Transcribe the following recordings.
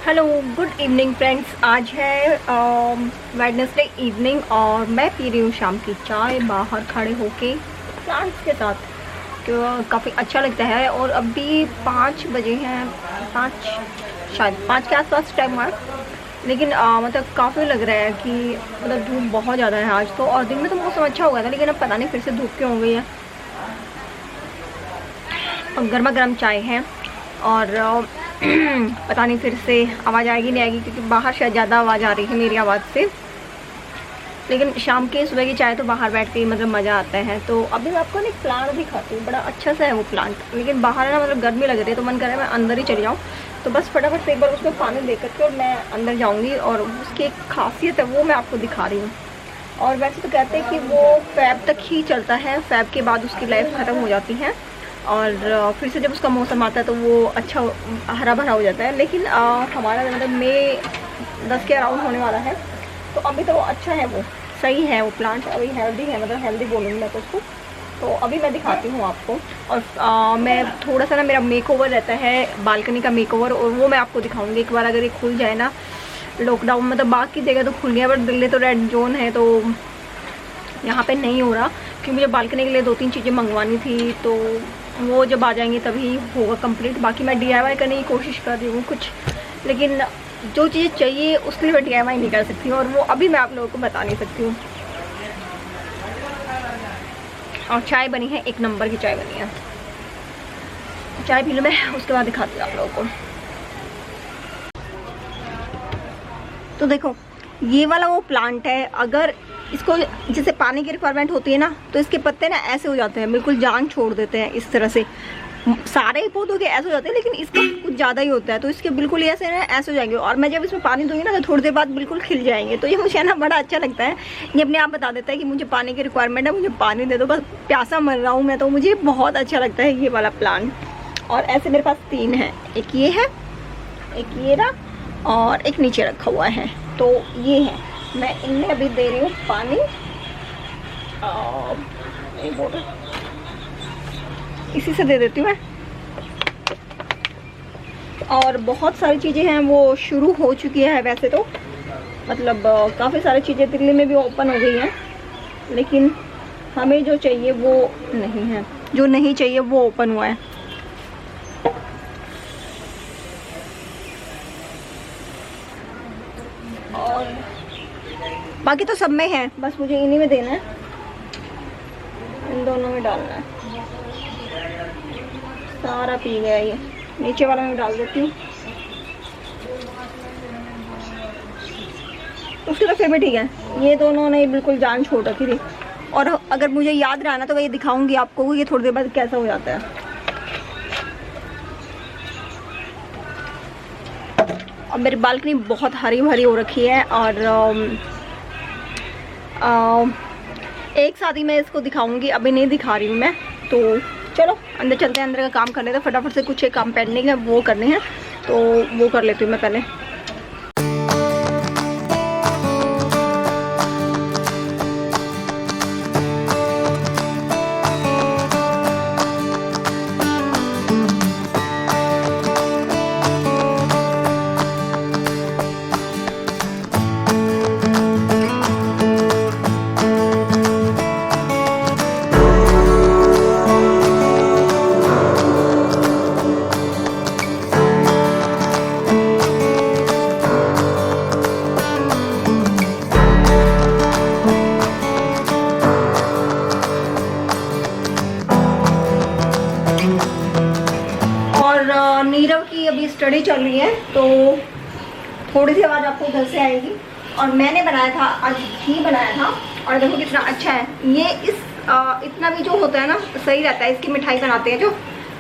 Hello, good evening friends. आज है Wednesday evening और मैं पी रही हूँ शाम की चाय बाहर खड़े होके प्लांट्स के साथ। तो काफ़ी अच्छा लगता है। और अभी 5 बजे हैं, 5 शायद 5 के आसपास टाइम हुआ है। लेकिन मतलब काफ़ी लग रहा है कि मतलब धूप बहुत ज़्यादा है आज तो। और दिन में तो मौसम अच्छा हो गया था, लेकिन अब पता नहीं फिर से धूप क्यों हो गई है। और गर्मा गर्म चाय है और पता नहीं फिर से आवाज़ आएगी नहीं आएगी, क्योंकि बाहर शायद ज़्यादा आवाज़ आ रही है मेरी आवाज़ से। लेकिन शाम के सुबह की चाय तो बाहर बैठ के ही मतलब मज़ा आता है। तो अभी मैं आपको एक प्लांट दिखाती हूँ, बड़ा अच्छा सा है वो प्लांट। लेकिन बाहर है ना, मतलब गर्मी लग रही है तो मन कर रहा है मैं अंदर ही चली जाऊँ। तो बस फटाफट से एक बार उसमें पानी दे करके और मैं अंदर जाऊँगी और उसकी एक खासियत है वो मैं आपको दिखा रही हूँ। और वैसे तो कहते हैं कि वो फ़ैब तक ही चलता है, फ़ैब के बाद उसकी लाइफ ख़त्म हो जाती है और फिर से जब उसका मौसम आता है तो वो अच्छा हरा भरा हो जाता है। लेकिन हमारा मतलब मई 10 के अराउंड होने वाला है, तो अभी तो वो अच्छा है, वो सही है, वो प्लांट अभी हेल्दी है, मतलब हेल्दी बोलूँगी मैं तो उसको। तो अभी मैं दिखाती हूँ आपको। और मैं थोड़ा सा ना, मेरा मेकओवर रहता है बालकनी का मेकओवर, और वो मैं आपको दिखाऊंगी एक बार अगर ये खुल जाए ना। लॉकडाउन मतलब बाकी जगह तो खुल गया, बट दिल्ली तो रेड जोन है, तो यहाँ पे नहीं हो रहा। क्योंकि मुझे बालकनी के लिए 2-3 चीज़ें मंगवानी थी, तो वो जब आ जाएंगी तभी होगा कंप्लीट। बाकी मैं DIY करने की कोशिश कर रही हूँ कुछ, लेकिन जो चीज़ें चाहिए उसके लिए मैं DIY नहीं कर सकती हूँ, और वो अभी मैं आप लोगों को बता नहीं सकती हूँ। और चाय बनी है, एक नंबर की चाय बनी है। चाय पी लूँ मैं, उसके बाद दिखाती हूँ आप लोगों को। तो देखो, ये वाला वो प्लांट है। अगर इसको जैसे पानी की रिक्वायरमेंट होती है ना, तो इसके पत्ते ना ऐसे हो जाते हैं, बिल्कुल जान छोड़ देते हैं इस तरह से। सारे ही पौधों के ऐसे हो जाते हैं, लेकिन इसका कुछ ज़्यादा ही होता है। तो इसके बिल्कुल ऐसे ना ऐसे हो जाएंगे, और मैं जब इसमें पानी दूंगी ना तो थोड़ी देर बाद बिल्कुल खिल जाएंगे। तो ये मुझे ना बड़ा अच्छा लगता है। ये अपने आप बता देता है कि मुझे पानी की रिक्वायरमेंट है, मुझे पानी दे दो, बस प्यासा मर रहा हूँ मैं। तो मुझे बहुत अच्छा लगता है ये वाला प्लांट। और ऐसे मेरे पास 3 है, एक ये है, एक ये रहा, और एक नीचे रखा हुआ है। तो ये है, मैं इनमें अभी दे रही हूँ पानी। इसी से दे देती हूँ मैं। और बहुत सारी चीज़ें हैं वो शुरू हो चुकी है वैसे तो, मतलब काफ़ी सारी चीज़ें दिल्ली में भी ओपन हो गई हैं, लेकिन हमें जो चाहिए वो नहीं है, जो नहीं चाहिए वो ओपन हुआ है। और बाकी तो सब में है, बस मुझे इन्हीं में देना है, इन दोनों में डालना है। सारा पी गया ये, नीचे वाला मैं डाल देती हूँ। उसके तो फिर भी ठीक है, ये दोनों ने बिल्कुल जान छोड़ रखी थी। और अगर मुझे याद रहा ना तो ये दिखाऊंगी आपको, ये थोड़ी देर बाद कैसा हो जाता है। और मेरी बालकनी बहुत हरी भरी हो रखी है, और एक साथ ही मैं इसको दिखाऊंगी, अभी नहीं दिखा रही हूँ मैं। तो चलो अंदर चलते हैं, अंदर का काम कर लेते हैं फटाफट से। कुछ एक काम पेंडिंग है वो करने हैं, तो वो कर लेती हूँ मैं पहले। नीरव की अभी स्टडी चल रही है, तो थोड़ी सी आवाज़ आपको उधर से आएगी। और मैंने बनाया था आज, घी बनाया था, और देखो कितना अच्छा है ये। इतना भी जो होता है ना सही रहता है, इसकी मिठाई बनाते हैं जो।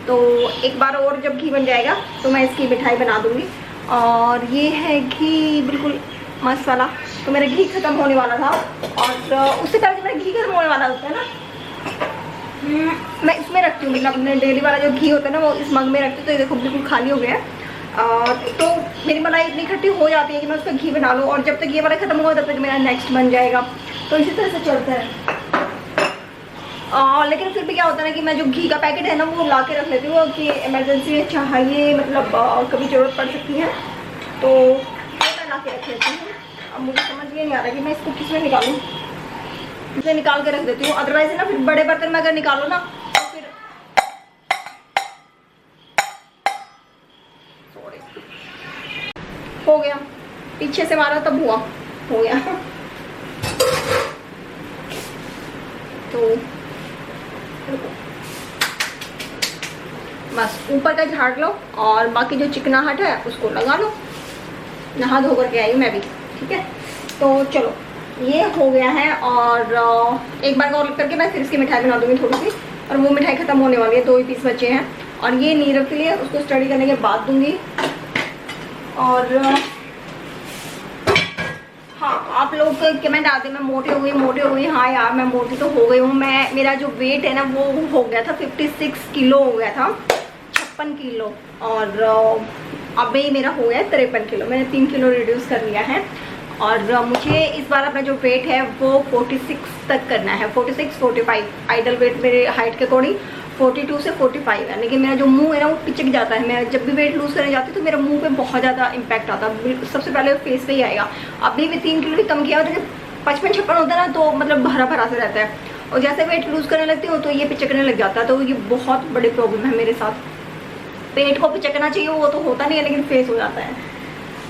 तो एक बार और जब घी बन जाएगा तो मैं इसकी मिठाई बना दूँगी। और ये है घी, बिल्कुल मस्त वाला। तो मेरा घी ख़त्म होने वाला था, और उससे पहले जब मेरा घी खत्म होने वाला होता है ना, मैं इसमें रखती हूँ, मतलब अपने डेली वाला जो घी होता है ना वो इस मग में रखती हूँ। तो ये देखो बिल्कुल खाली हो गया है। तो मेरी मलाई इतनी इकट्ठी हो जाती है कि मैं उस पर घी बना लूँ, और जब तक ये वाला खत्म होगा तब तक मेरा नेक्स्ट बन जाएगा। तो इसी तरह से चलता है। लेकिन फिर भी क्या होता है ना कि मैं जो घी का पैकेट है ना वो ला के रख लेती हूँ कि इमरजेंसी में चाहिए, मतलब कभी ज़रूरत पड़ सकती है। तो मैं ला के रख लेती हूँ। अब मुझे समझ ये नहीं आ रहा कि मैं इसको किस में निकालूँ। इसे निकाल के रख देती हूँ, अदरवाइज ना फिर बड़े बर्तन में अगर निकालो ना तो फिर हो गया, पीछे से मारा तब हुआ, हो गया। तो बस ऊपर का झाड़ लो और बाकी जो चिकनाहट है उसको लगा लो। नहा धो करके आई मैं भी, ठीक है। तो चलो ये हो गया है और एक बार और करके मैं फिर इसकी मिठाई बना दूंगी थोड़ी सी, और वो मिठाई खत्म होने वाली है, 2 ही पीस बचे हैं। और ये नीरव के लिए उसको स्टडी करने के बाद दूंगी। और हाँ, आप लोग कमेंट आते मैं मोटे हो गई। हाँ यार मैं मोटी तो हो गई हूँ। मेरा जो वेट है ना वो हो गया था 56 किलो हो गया था, 56 किलो, और अभी मेरा हो गया 53 किलो। मैंने 3 किलो रिड्यूस कर लिया है। और मुझे इस बार अपना जो वेट है वो 46 तक करना है, 46-45। आइडल वेट मेरे हाइट के अकॉर्डिंग 42 से 45 है। लेकिन मेरा जो मुंह है ना वो पिचक जाता है। मैं जब भी वेट लूज करने जाती हूँ तो मेरा मुंह पे बहुत ज़्यादा इम्पैक्ट आता है। सबसे पहले फेस पे ही आएगा। अभी भी 3 किलो भी कम किया, लेकिन 55-56 होता है ना तो मतलब भरा भरा से रहता है। और जैसे वेट लूज करने लगती हूँ तो ये पिचकने लग जाता है। तो ये बहुत बड़ी प्रॉब्लम है मेरे साथ। पेट को पिचकना चाहिए वो तो होता नहीं है, लेकिन फेस हो जाता है।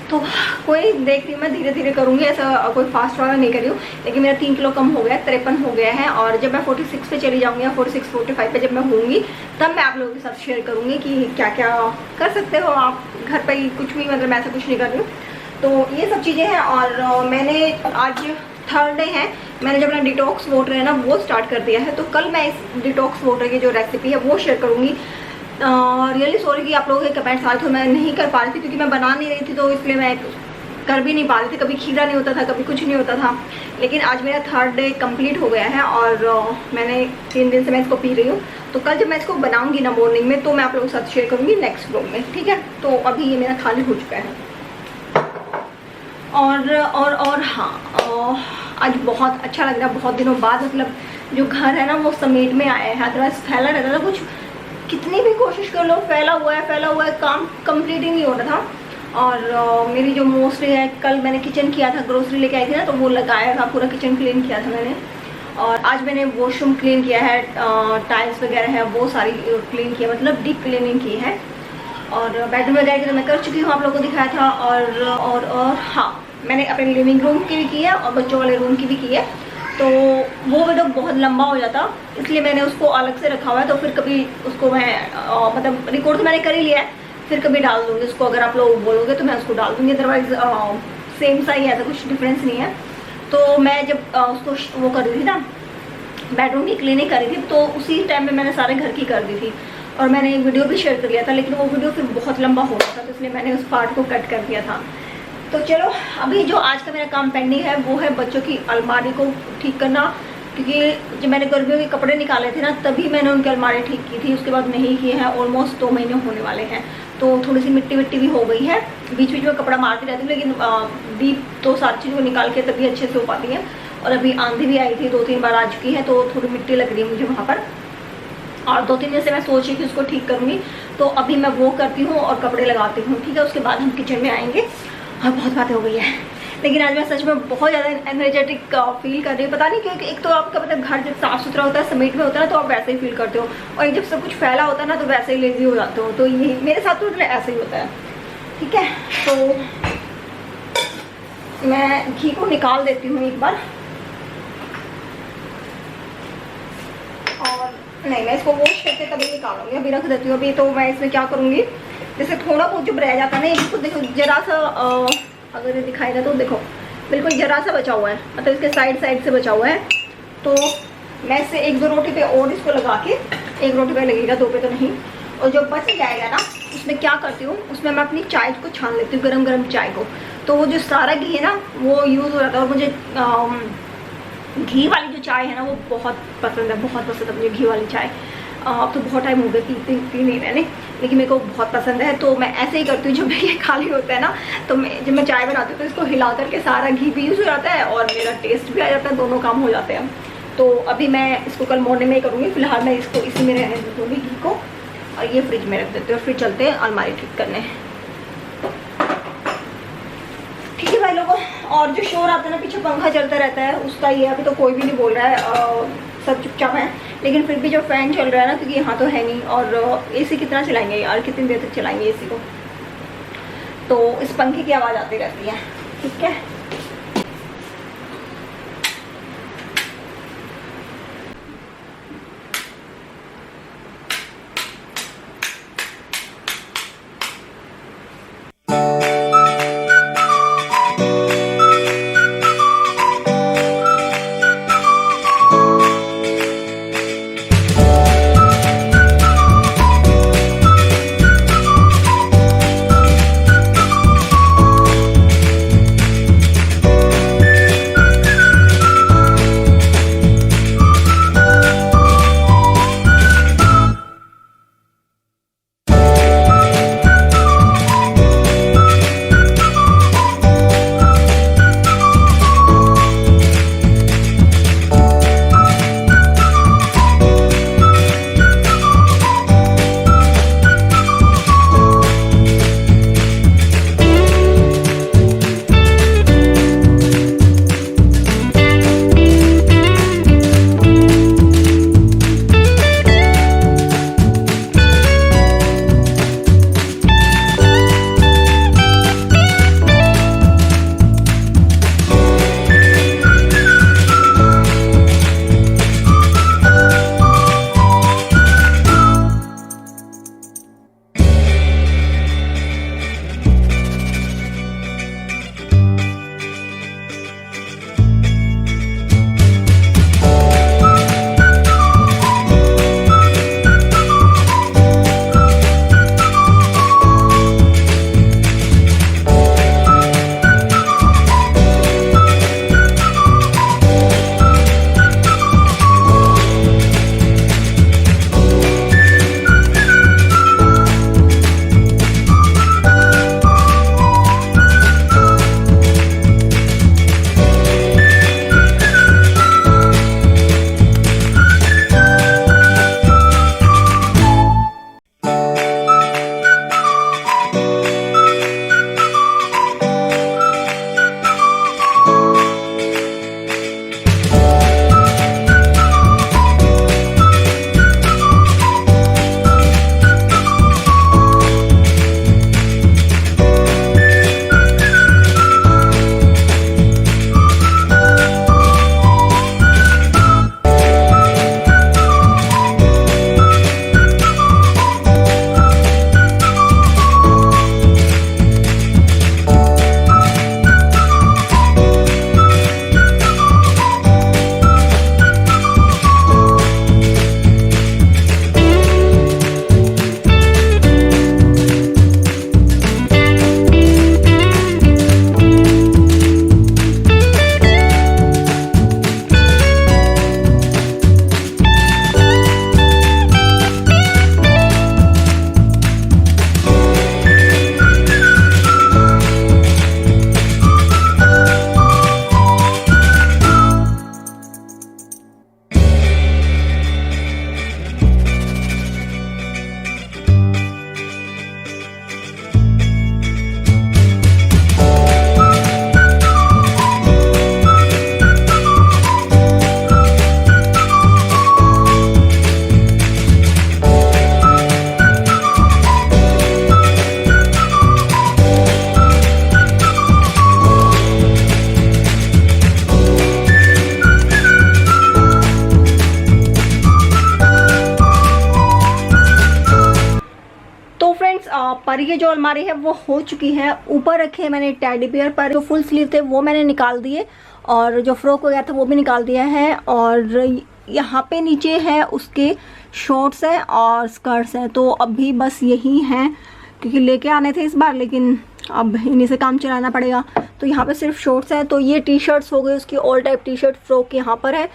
तो कोई देख रही हूँ, मैं धीरे धीरे करूँगी, ऐसा कोई फास्ट वाला नहीं कर रही हूँ। लेकिन मेरा 3 किलो कम हो गया, 53 हो गया है। और जब मैं 46 पे चली जाऊँगी या 46-45 पे जब मैं होंगी तब मैं आप लोगों के साथ शेयर करूँगी कि क्या क्या कर सकते हो आप घर पर ही, कुछ भी, मतलब मैं ऐसा कुछ नहीं कर रही हूँ। तो ये सब चीज़ें हैं। और मैंने आज थर्ड डे है, मैंने जब अपना डिटॉक्स वाटर है ना वो स्टार्ट कर दिया है। तो कल मैं इस डिटॉक्स वाटर की जो रेसिपी है वो शेयर करूँगी। रियली सॉरी कि आप लोगों के कमेंट्स आए थे, मैं नहीं कर पा रही थी क्योंकि मैं बना नहीं रही थी, तो इसलिए मैं कर भी नहीं पा रही थी। कभी खीरा नहीं होता था, कभी कुछ नहीं होता था। लेकिन आज मेरा थर्ड डे कंप्लीट हो गया है और मैंने 3 दिन से मैं इसको पी रही हूँ। तो कल जब मैं इसको बनाऊंगी ना मॉर्निंग में तो मैं आप लोगों के साथ शेयर करूँगी नेक्स्ट व्लॉग में, ठीक है। तो अभी ये मेरा खाली हो चुका है। और हाँ, आज बहुत अच्छा लग रहा है। बहुत दिनों बाद मतलब जो घर है ना वो समेट में आया है, अदरवाइज फैला रहता था कुछ, कितनी भी कोशिश कर लो फैला हुआ है, काम कंप्लीट ही नहीं हो रहा था। और मेरी जो मोस्टली है, कल मैंने किचन किया था, ग्रोसरी लेके आई थी ना तो वो लगाया था, पूरा किचन क्लीन किया था मैंने। और आज मैंने वॉशरूम क्लीन किया है, टाइल्स वगैरह है वो सारी क्लीन किया, मतलब डीप क्लीनिंग की है। और बेडरूम वगैरह की तो मैं कर चुकी हूँ, आप लोगों को दिखाया था। और हाँ, मैंने अपने लिविंग रूम की भी की है और बच्चों वाले रूम की भी की है। तो वो वीडियो बहुत लंबा हो जाता, इसलिए मैंने उसको अलग से रखा हुआ है। तो फिर कभी उसको मैं मतलब रिकॉर्ड तो मैंने कर ही लिया है, फिर कभी डाल दूँगी उसको। अगर आप लोग बोलोगे तो मैं उसको डाल दूँगी, अदरवाइज सेम सा ही है, ऐसा कुछ डिफरेंस नहीं है। तो मैं जब उसको वो कर रही थी ना, बेडरूम की क्लीनिंग कर रही थी, तो उसी टाइम में मैंने सारे घर की कर दी थी। और मैंने एक वीडियो भी शेयर कर लिया था, लेकिन वो वीडियो फिर बहुत लंबा हो रहा था, तो इसलिए मैंने उस पार्ट को कट कर दिया था। तो चलो, अभी जो आज का मेरा काम पेंडिंग है वो है बच्चों की अलमारी को ठीक करना। क्योंकि जब मैंने गर्मियों के कपड़े निकाले थे ना तभी मैंने उनकी अलमारी ठीक की थी, उसके बाद नहीं की है। ऑलमोस्ट 2 महीने होने वाले हैं, तो थोड़ी सी मिट्टी भी हो गई है। बीच बीच में कपड़ा मारती रहती हूँ, लेकिन डीप तो सारी चीज़ों को निकाल के तभी अच्छे से हो पाती है। और अभी आंधी भी आई थी, 2-3 बार आ चुकी है, तो थोड़ी मिट्टी लग रही है मुझे वहाँ पर। और 2-3 दिन से मैं सोच रही थी उसको ठीक करूँगी, तो अभी मैं वो करती हूँ और कपड़े लगाती हूँ, ठीक है। उसके बाद हम किचन में आएंगे। और बहुत बातें हो गई है, लेकिन आज मैं सच में बहुत ज़्यादा एनर्जेटिक फील कर रही हूँ। पता नहीं क्यों, एक तो आपका मतलब घर जब साफ़ सुथरा होता है, समेट में होता है ना, तो आप वैसे ही फील करते हो, और जब सब कुछ फैला होता है ना तो वैसे ही लेजी हो जाते हो। तो ये मेरे साथ तो मतलब ऐसे ही होता है, ठीक है। तो मैं घी को निकाल देती हूँ एक बार, और नहीं, मैं इसको वॉश करके तभी निकालूंगी, अभी रख देती हूँ। अभी तो मैं इसमें क्या करूँगी, जैसे थोड़ा बहुत जो रह जाता है ना, इसको देखो जरा सा अगर ये दिखाएगा तो देखो बिल्कुल जरा सा बचा हुआ है, मतलब इसके साइड से बचा हुआ है। तो मैं इससे 1-2 रोटी पे और इसको लगा के, 1 रोटी पे लगेगा, 2 पे तो नहीं। और जो बच जाएगा ना उसमें क्या करती हूँ, उसमें मैं अपनी चाय को छान लेती हूँ, गरम चाय को। तो वो जो सारा घी है ना वो यूज़ हो जाता है। और मुझे घी वाली जो चाय है ना वो बहुत पसंद है, बहुत पसंद है मुझे घी वाली चाय। अब तो बहुत टाइम हो गया पी नहीं मैंने, लेकिन मेरे को बहुत पसंद है। तो मैं ऐसे ही करती हूँ, जब ये खाली होता है ना तो जब मैं चाय बनाती हूँ तो इसको हिला करके सारा घी भी यूज़ हो जाता है और मेरा टेस्ट भी आ जाता है, दोनों काम हो जाते हैं। तो अभी मैं इसको कल मॉर्निंग में ही करूँगी, फिलहाल मैं इसको इसी में रहने दूँगी घी को, और ये फ्रिज में रख देती हूँ। फिर चलते हैं अलमारी ठीक करने। भाई लोगों। और जो शोर आता है ना, पीछे पंखा चलता रहता है, उसका ये अभी तो कोई भी नहीं बोल रहा है, सब चुपचाप है। लेकिन फिर भी जो फ़ैन चल रहा है ना, क्योंकि यहाँ तो है नहीं, और एसी कितना चलाएंगे यार, कितनी देर तक चलाएंगे एसी को, तो इस पंखे की आवाज़ आती रहती है। ठीक है, पर ये जो अलमारी है वो हो चुकी है। ऊपर रखे मैंने टेडी बियर, पर जो फुल स्लीव थे वो मैंने निकाल दिए और जो फ्रॉक वगैरह था वो भी निकाल दिया है। और यहाँ पे नीचे है उसके शॉर्ट्स है और स्कर्ट्स है, तो अभी बस यही हैं क्योंकि लेके आने थे इस बार, लेकिन अब इन्हीं से काम चलाना पड़ेगा। तो यहाँ पे सिर्फ शॉर्ट्स है। तो ये टी शर्ट्स हो गई उसकी all type T shirt, frock यहाँ पर है,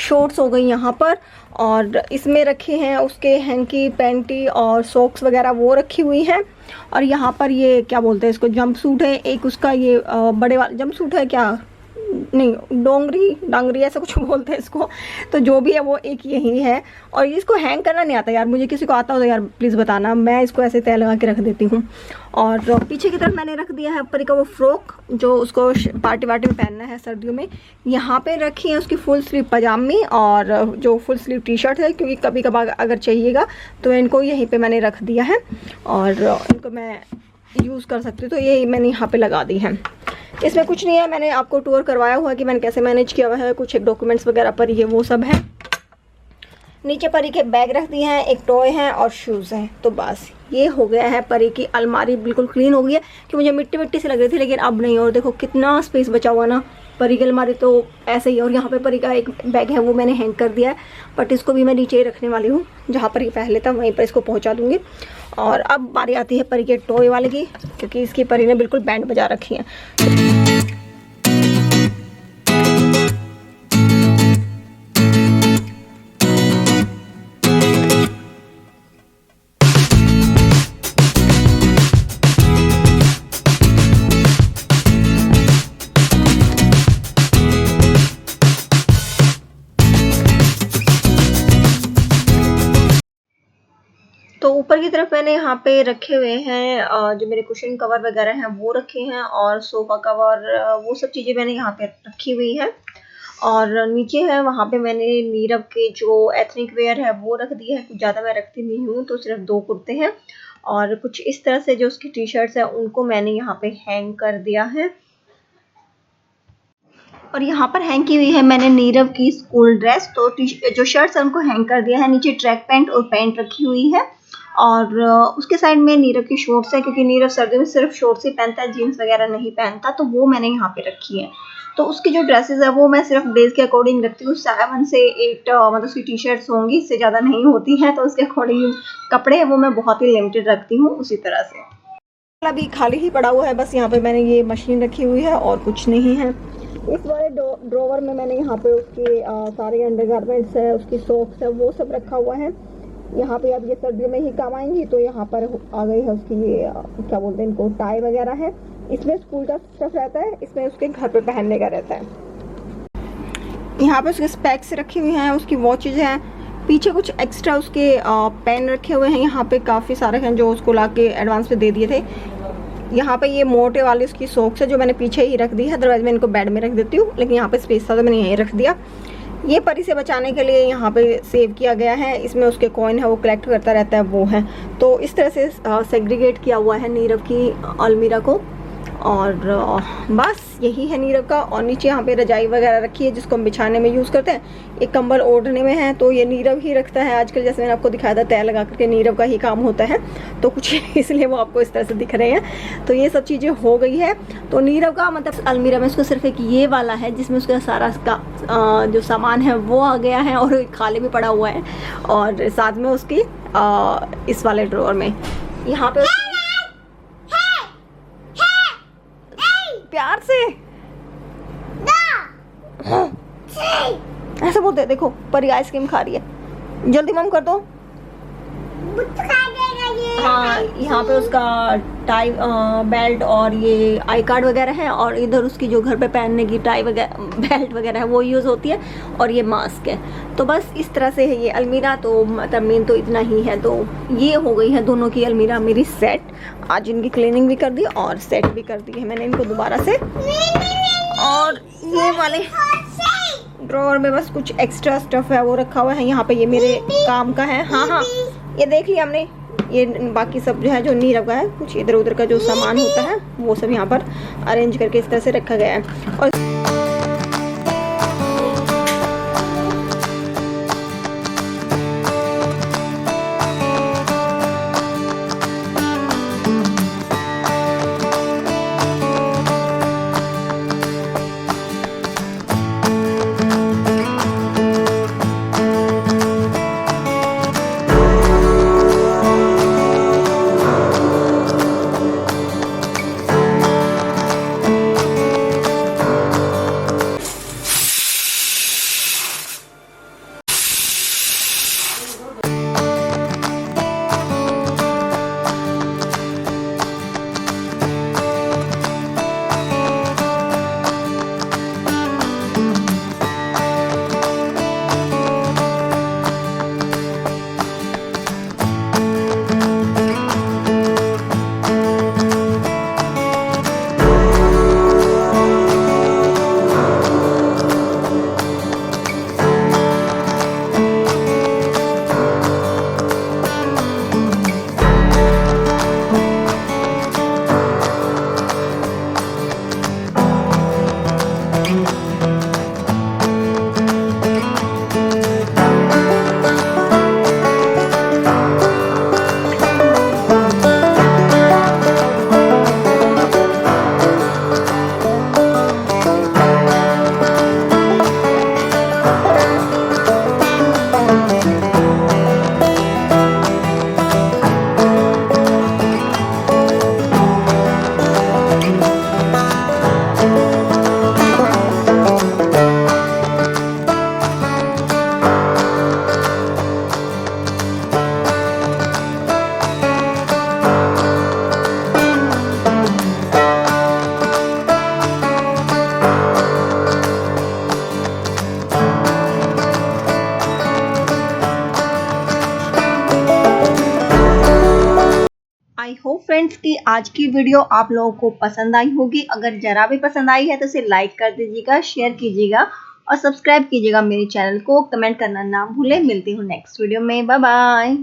शॉर्ट्स हो गई यहाँ पर, और इसमें रखे हैं उसके हैंकी, पैंटी और सॉक्स वगैरह वो रखी हुई हैं। और यहाँ पर ये क्या बोलते हैं इसको, जंप सूट है एक उसका, ये बड़े वाला जंप सूट है क्या, नहीं, डोंगरी डांगरी ऐसा कुछ बोलते हैं इसको। तो जो भी है वो एक यही है। और इसको हैंग करना नहीं आता यार, मुझे किसी को आता हो तो यार प्लीज़ बताना, मैं इसको ऐसे तय लगा के रख देती हूँ। और पीछे की तरफ मैंने रख दिया है परी का वो फ्रॉक जो उसको पार्टी वार्टी में पहनना है सर्दियों में। यहाँ पे रखी है उसकी फुल स्लीव पजामी और जो फुल स्लीव टी शर्ट है, क्योंकि कभी कभार अगर चाहिएगा तो इनको यहीं पे मैंने रख दिया है और इनको मैं यूज़ कर सकती हूँ, तो ये मैंने यहाँ पे लगा दी है। इसमें कुछ नहीं है, मैंने आपको टूर करवाया हुआ है कि मैंने कैसे मैनेज किया हुआ है। कुछ एक डॉक्यूमेंट्स वगैरह पर ये वो सब है। नीचे परी के बैग रख दिए हैं, एक टॉय है और शूज़ हैं। तो बस ये हो गया है। परी की अलमारी बिल्कुल क्लीन हो गई है कि मुझे मिट्टी मिट्टी से लग रही थी, लेकिन अब नहीं। और देखो कितना स्पेस बचा हुआ ना, परी की अलमारी तो ऐसे ही। और यहाँ पे परी का एक बैग है वो मैंने हैंग कर दिया है, बट इसको भी मैं नीचे ही रखने वाली हूँ। जहाँ पर ये पहले था वहीं पर इसको पहुँचा दूँगी। और अब बारी आती है परी के टॉय वाले की, क्योंकि इसकी परी ने बिल्कुल बैंड बजा रखी है। तो ऊपर की तरफ मैंने यहाँ पे रखे हुए हैं जो मेरे कुशन कवर वगैरह हैं वो रखे हैं, और सोफ़ा कवर वो सब चीज़ें मैंने यहाँ पे रखी हुई है। और नीचे है वहाँ पे मैंने नीरव के जो एथनिक वेयर है वो रख दिया है। कुछ ज़्यादा मैं रखती नहीं हूँ, तो सिर्फ 2 कुर्ते हैं और कुछ इस तरह से जो उसकी टी शर्ट्स हैं उनको मैंने यहाँ पे हैंग कर दिया है। और यहाँ पर हैंग की हुई है मैंने नीरव की स्कूल ड्रेस। तो जो शर्ट्स है उनको हैंग कर दिया है। नीचे ट्रैक पैंट और पैंट रखी हुई है, और उसके साइड में नीरव की शॉर्ट्स है, क्योंकि नीरव सर्दी में सिर्फ शॉर्ट्स ही पहनता है, जीन्स वगैरह नहीं पहनता, तो वो मैंने यहाँ पे रखी है। तो उसकी जो ड्रेसेस है वो मैं सिर्फ डेज के अकॉर्डिंग रखती हूँ। 7 से 8 मतलब उसकी टी शर्ट्स होंगी, इससे ज़्यादा नहीं होती हैं। तो उसके अकॉर्डिंग कपड़े हैं वो मैं बहुत ही लिमिटेड रखती हूँ उसी तरह से। अभी खाली ही पड़ा हुआ है, बस यहाँ पे मैंने ये मशीन रखी हुई है और कुछ नहीं है। इस वाले ड्रॉवर में मैंने यहाँ पे उसके सारे अंडरगारमेंट्स है, उसकी सॉक्स है, वो सब रखा हुआ है। यहाँ पे अब ये सर्दियों में ही काम आएंगी, तो यहाँ पर आ गई है उसकी ये क्या बोलते हैं इनको, टाई वगैरह है। इसमें स्कूल का स्टफ रहता है, इसमें उसके घर पे पहनने का रहता है। यहाँ पे उसके स्पेक्स रखी हुई हैं, उसकी वॉचेज हैं। पीछे कुछ एक्स्ट्रा उसके पेन रखे हुए हैं, यहाँ पे काफ़ी सारे हैं जो उसको ला के एडवांस में दे दिए थे। यहाँ पे ये मोटे वाली उसकी सॉक्स है जो मैंने पीछे ही रख दी है, अदरवाइज मैं इनको बेड में रख देती हूँ, लेकिन यहाँ पे स्पेस था तो मैंने यहीं रख दिया। ये परी से बचाने के लिए यहाँ पे सेव किया गया है, इसमें उसके कॉइन है वो कलेक्ट करता रहता है, वो है। तो इस तरह से सेग्रीगेट किया हुआ है नीरव की अलमीरा को। और बस यही है नीरव का। और नीचे यहाँ पे रजाई वगैरह रखी है जिसको हम बिछाने में यूज़ करते हैं। एक कंबल ओढ़ने में है तो ये नीरव ही रखता है आजकल, जैसे मैंने आपको दिखाया था तय लगा करके नीरव का ही काम होता है, तो कुछ इसलिए वो आपको इस तरह से दिख रहे हैं। तो ये सब चीज़ें हो गई है। तो नीरव का मतलब अलमीरा में उसको सिर्फ एक ये वाला है जिसमें उसका सारा का जो सामान है वो आ गया है, और खाली भी पड़ा हुआ है। और साथ में उसकी इस वाले ड्रॉअर में यहाँ पे प्यार से ऐसे बोलते, देखो परी आइसक्रीम खा रही है, जल्दी मम कर दो। हाँ, यहाँ पे उसका टाई बेल्ट और ये आई कार्ड वगैरह है, और इधर उसकी जो घर पे पहनने की टाई वगैरह बेल्ट वगैरह है वो यूज़ होती है, और ये मास्क है। तो बस इस तरह से है ये अलमीरा। तो मतलब मेन तो इतना ही है। तो ये हो गई है दोनों की अलमीरा मेरी सेट। आज इनकी क्लीनिंग भी कर दी और सेट भी कर दी है मैंने इनको दोबारा से। और ये वाले ड्रॉअर में बस कुछ एक्स्ट्रा स्टफ है वो रखा हुआ है। यहाँ पे ये मेरे काम का है। हाँ हाँ, ये देख लिया हमने। ये बाकी सब जो है जो नीरव का है, कुछ इधर उधर का जो सामान होता है वो सब यहाँ पर अरेंज करके इस तरह से रखा गया है। और आई होप फ्रेंड्स कि आज की वीडियो आप लोगों को पसंद आई होगी। अगर जरा भी पसंद आई है तो इसे लाइक कर दीजिएगा, शेयर कीजिएगा और सब्सक्राइब कीजिएगा मेरे चैनल को। कमेंट करना ना भूलें। मिलती हूँ नेक्स्ट वीडियो में। Bye bye.